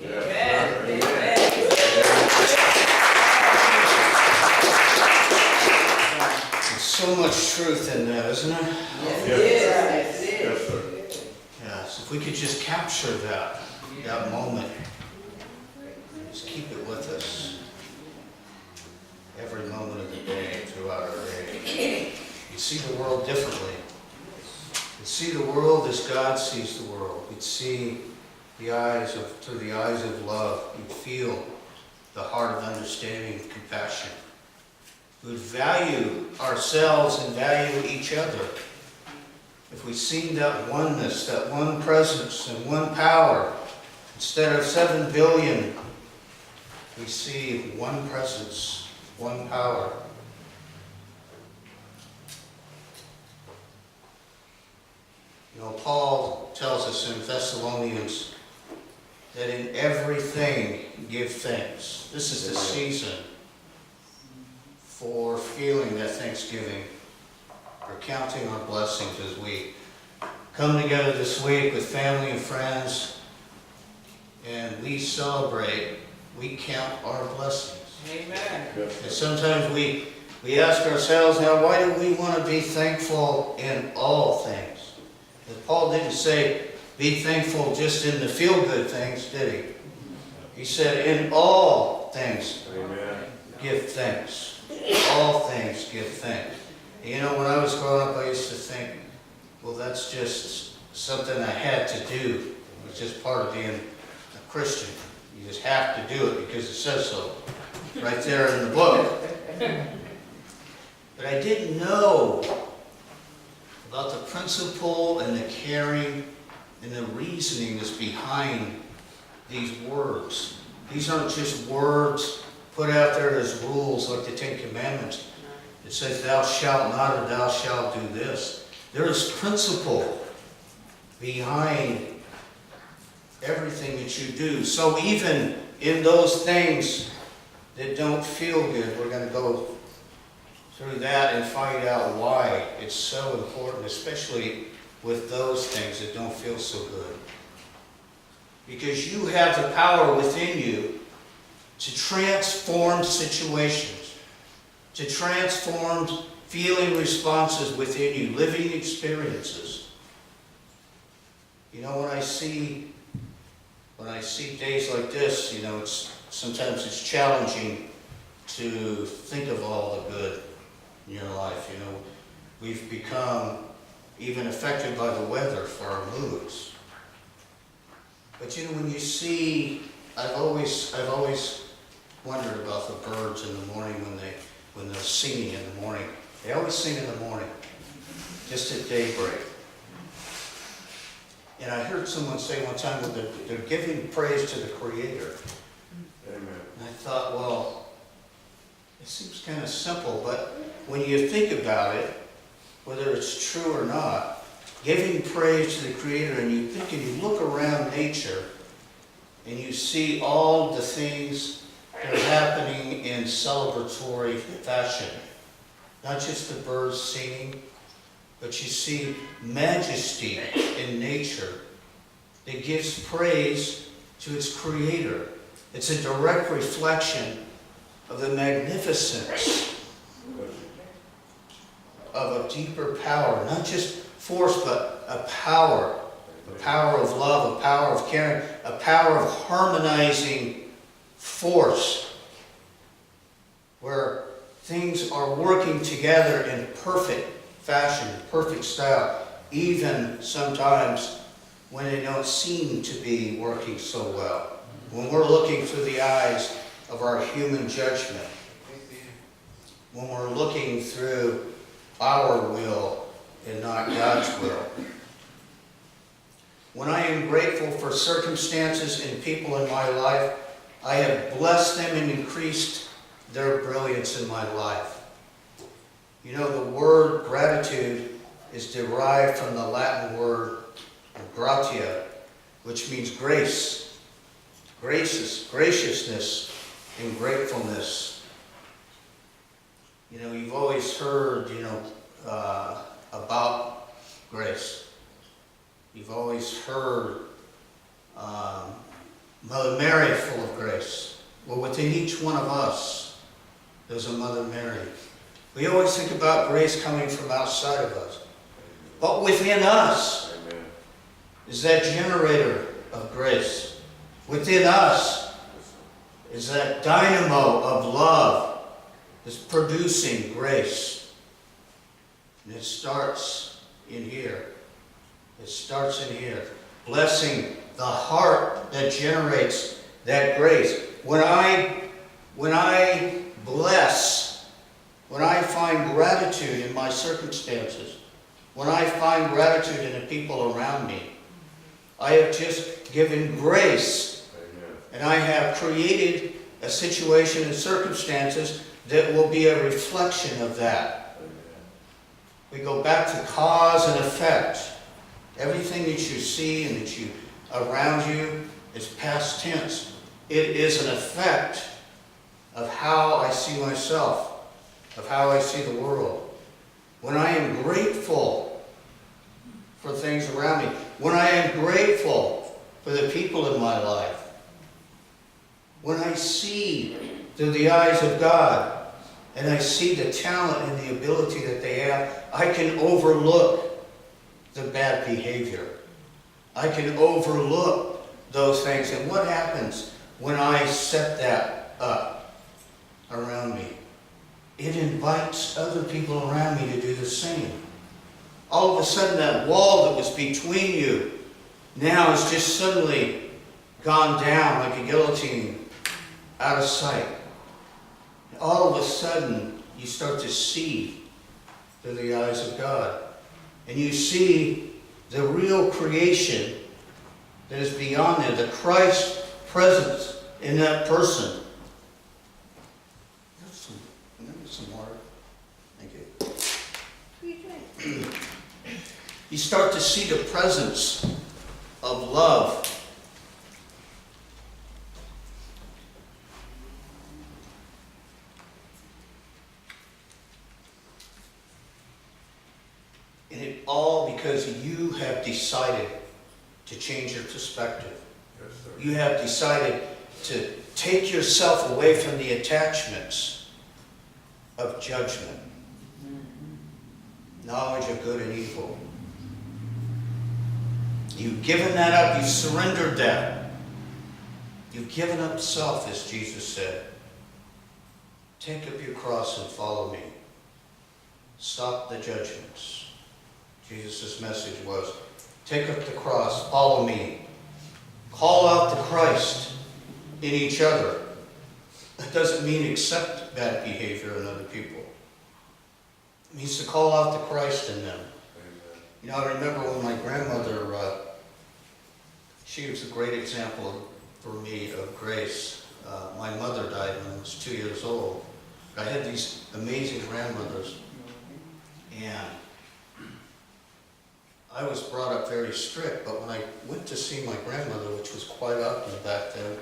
Amen. Amen. There's so much truth in that, isn't there? Yes, it is. Yes, it is. Yes, sir. Yes, if we could just capture that moment, just keep it with us every moment of the day, throughout our day. You see the world differently. You see the world as God sees the world. You'd see through the eyes of love. You'd feel the heart of understanding and compassion. We would value ourselves and value each other. If we see that oneness, that one presence and one power, instead of 7 billion, we see one presence, one power. You know, Paul tells us in Thessalonians that in everything give thanks. This is the season for feeling that thanksgiving, for counting our blessings as we come together this week with family and friends, and we celebrate, we count our blessings. Amen. And sometimes we ask ourselves, now why do we want to be thankful in all things? And Paul didn't say be thankful just in the feel-good things, did he? He said in all things, Amen. give thanks. All things give thanks. And you know, when I was growing up, I used to think, well, that's just something I had to do. It was just part of being a Christian. You just have to do it because it says so. Right there in the book. But I didn't know about the principle and the caring and the reasoning that's behind these words. These aren't just words put out there as rules like the Ten Commandments. It says, thou shalt not, or thou shalt do this. There is principle behind everything that you do. So even in those things that don't feel good, we're going to go through that and find out why it's so important, especially with those things that don't feel so good. Because you have the power within you to transform situations, to transform feeling responses within you, living experiences. You know, when I see days like this, you know, sometimes it's challenging to think of all the good in your life. You know, we've become even affected by the weather for our moods. But you know, when you see, I've always wondered about the birds in the morning when they're singing in the morning. They always sing in the morning, just at daybreak. And I heard someone say one time that they're giving praise to the Creator. Amen. And I thought, well, it seems kind of simple, but when you think about it, whether it's true or not, giving praise to the Creator, and you think and you look around nature, and you see all the things that are happening in celebratory fashion. Not just the birds singing, but you see majesty in nature that gives praise to its Creator. It's a direct reflection of the magnificence of a deeper power, not just force, but a power of love, a power of caring, a power of harmonizing force, where things are working together in perfect fashion, perfect style, even sometimes when they don't seem to be working so well. When we're looking through the eyes of our human judgment, when we're looking through our will and not God's will. When I am grateful for circumstances and people in my life, I have blessed them and increased their brilliance in my life. You know, the word gratitude is derived from the Latin word gratia, which means grace, graciousness, and gratefulness. You know, you've always heard, about grace. You've always heard Mother Mary, full of grace. Well, within each one of us, there's a Mother Mary. We always think about grace coming from outside of us. But within us is that generator of grace. Within us is that dynamo of love that's producing grace. And it starts in here. It starts in here. Blessing the heart that generates that grace. When I bless, when I find gratitude in my circumstances, when I find gratitude in the people around me, I have just given grace. Amen. And I have created a situation and circumstances that will be a reflection of that. Amen. We go back to cause and effect. Everything that you see and that you around you is past tense. It is an effect of how I see myself, of how I see the world. When I am grateful for things around me, when I am grateful for the people in my life, when I see through the eyes of God and I see the talent and the ability that they have, I can overlook the bad behavior. I can overlook those things. And what happens when I set that up around me? It invites other people around me to do the same. All of a sudden, that wall that was between you now has just suddenly gone down like a guillotine, out of sight. And all of a sudden, you start to see through the eyes of God. And you see the real creation that is beyond there, the Christ presence in that person. Some water. Thank you. You start to see the presence of love. And it all because you have decided to change your perspective. Yes, sir. You have decided to take yourself away from the attachments of judgment, knowledge of good and evil. You've given that up. You've surrendered that. You've given up self, as Jesus said. Take up your cross and follow me. Stop the judgments. Jesus' message was, take up the cross, follow me. Call out to Christ in each other. That doesn't mean accept bad behavior in other people. It means to call out to Christ in them. Amen. You know, I remember when my grandmother, she was a great example for me of grace. My mother died when I was 2 years old. I had these amazing grandmothers, and I was brought up very strict, but when I went to see my grandmother, which was quite often back then,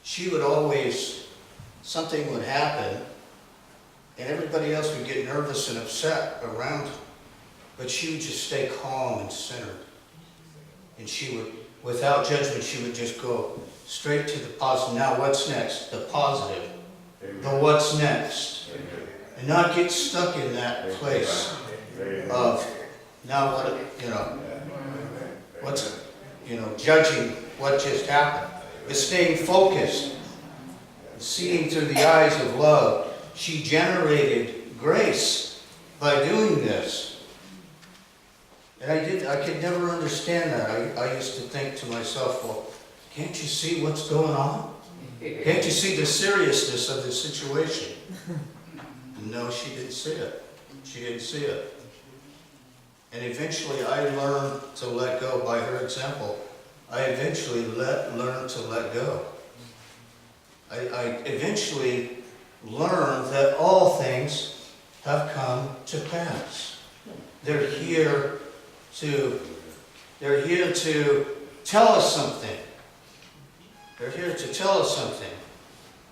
she would always, something would happen, and everybody else would get nervous and upset around her. But she would just stay calm and centered. And she would, without judgment, she would just go straight to the positive. Now what's next? The positive. Amen. The what's next. Amen. And not get stuck in that place of, now what, what's, judging what just happened. But staying focused, seeing through the eyes of love. She generated grace by doing this. And I could never understand that. I used to think to myself, well, can't you see what's going on? Can't you see the seriousness of the situation? No, she didn't see it. She didn't see it. And eventually I learned to let go by her example. I eventually learned to let go. I eventually learned that all things have come to pass. They're here to tell us something. They're here to tell us something.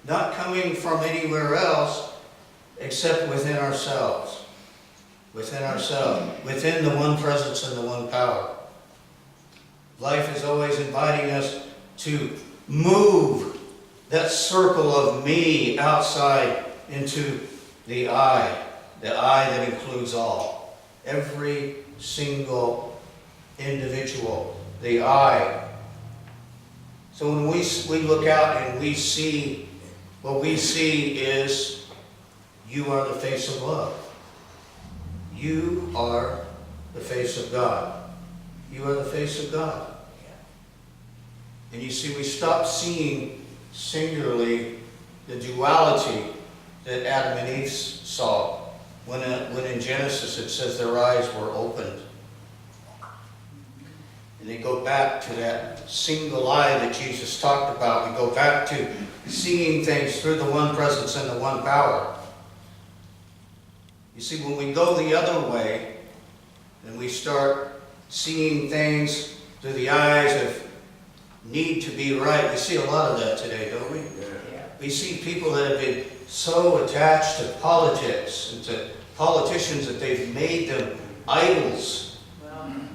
Not coming from anywhere else except within ourselves. Within ourselves. Within the one presence and the one power. Life is always inviting us to move that circle of me outside into the I that includes all. Every single individual, the I. So when we look out and we see, what we see is, you are the face of love. You are the face of God. You are the face of God. And you see, we stop seeing singularly the duality that Adam and Eve saw when in Genesis it says their eyes were opened. And they go back to that single eye that Jesus talked about. We go back to seeing things through the one presence and the one power. You see, when we go the other way, and we start seeing things through the eyes of need to be right, we see a lot of that today, don't we? Yeah. We see people that have been so attached to politics and to politicians that they've made them idols,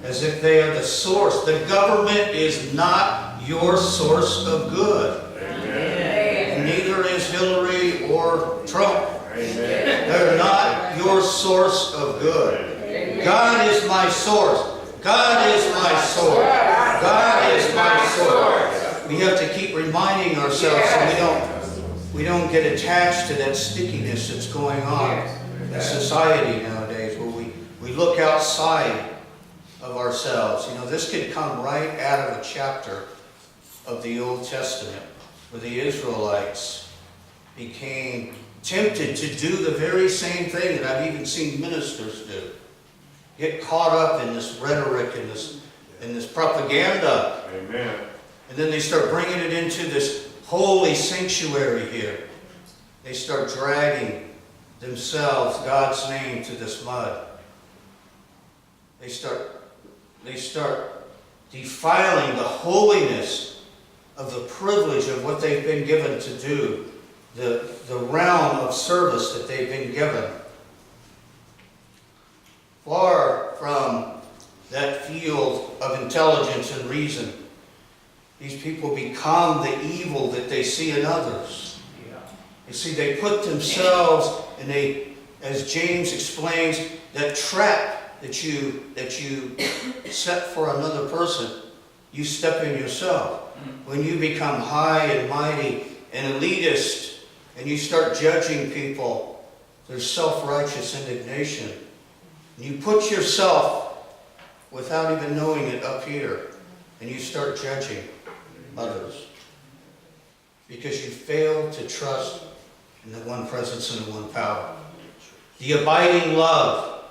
as if they are the source. The government is not your source of good. Amen. And neither is Hillary or Trump. Amen. They're not your source of good. God is my source. God is my source. God is my source. We have to keep reminding ourselves so we don't get attached to that stickiness that's going on in society nowadays, where we look outside of ourselves. You know, this could come right out of a chapter of the Old Testament where the Israelites became tempted to do the very same thing that I've even seen ministers do. Get caught up in this rhetoric and this propaganda. Amen. And then they start bringing it into this holy sanctuary here. They start dragging themselves, God's name, to this mud. They start defiling the holiness of the privilege of what they've been given to do, the realm of service that they've been given. Far from that field of intelligence and reason, these people become the evil that they see in others. You see, they put themselves in as James explains, that trap that you set for another person, you step in yourself. When you become high and mighty and elitist, and you start judging people, there's self-righteous indignation. And you put yourself, without even knowing it, up here, and you start judging others. Because you fail to trust in the one presence and the one power. The abiding love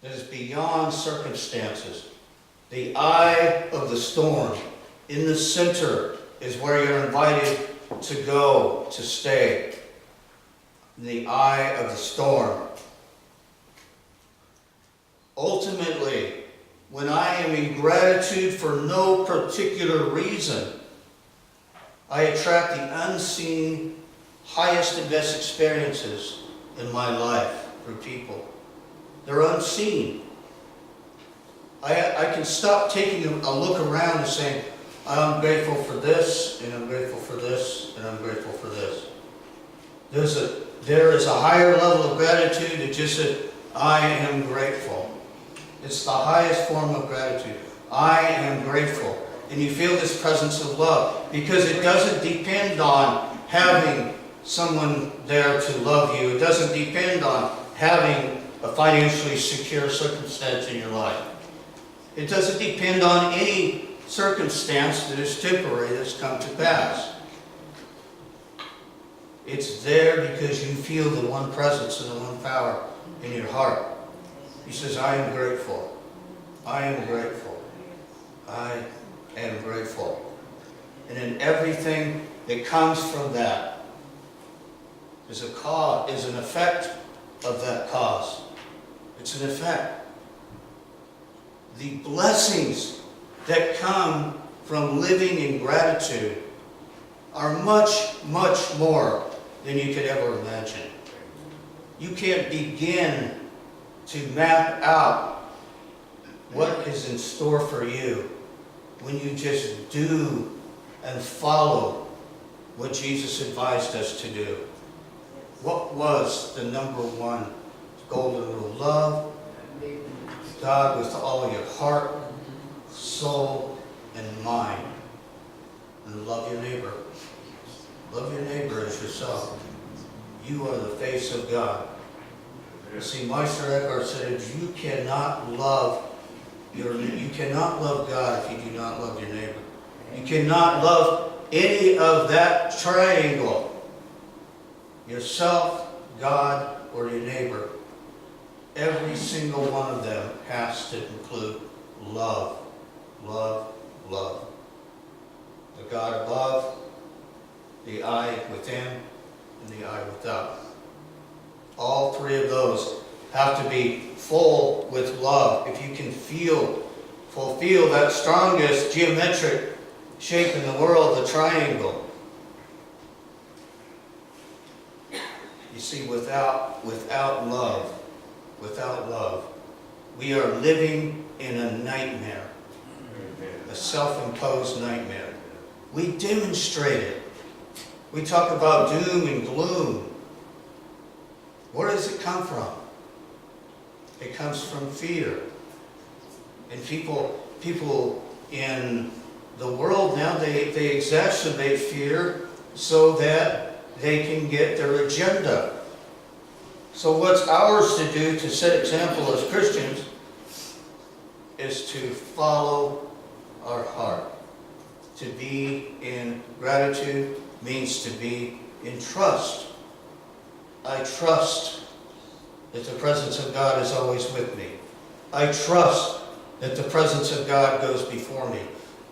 that is beyond circumstances. The eye of the storm. In the center is where you're invited to go, to stay. In the eye of the storm. Ultimately, when I am in gratitude for no particular reason, I attract the unseen, highest and best experiences in my life for people. They're unseen. I can stop taking a look around and saying, I'm grateful for this, and I'm grateful for this, and I'm grateful for this. There is a higher level of gratitude that just said, I am grateful. It's the highest form of gratitude. I am grateful. And you feel this presence of love because it doesn't depend on having someone there to love you. It doesn't depend on having a financially secure circumstance in your life. It doesn't depend on any circumstance that is temporary that's come to pass. It's there because you feel the one presence and the one power in your heart. He says, I am grateful. I am grateful. I am grateful. And in everything that comes from that is an effect of that cause. It's an effect. The blessings that come from living in gratitude are much, much more than you could ever imagine. You can't begin to map out what is in store for you when you just do and follow what Jesus advised us to do. What was the number one golden rule? Love God with all your heart, soul, and mind. And love your neighbor. Love your neighbor as yourself. You are the face of God. See, Meister Eckhart said, you cannot love God if you do not love your neighbor. You cannot love any of that triangle. Yourself, God, or your neighbor. Every single one of them has to include love. Love, love. The God above, the I within, and the I without. All three of those have to be full with love. If you can fulfill that strongest geometric shape in the world, the triangle. You see, without love, we are living in a nightmare. A self-imposed nightmare. We demonstrate it. We talk about doom and gloom. Where does it come from? It comes from fear. And people in the world now, they exacerbate fear so that they can get their agenda. So what's ours to do to set example as Christians is to follow our heart. To be in gratitude means to be in trust. I trust that the presence of God is always with me. I trust that the presence of God goes before me.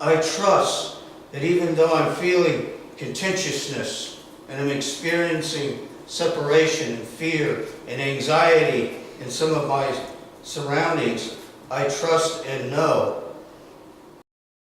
I trust that even though I'm feeling contentiousness and I'm experiencing separation and fear and anxiety in some of my surroundings, I trust and know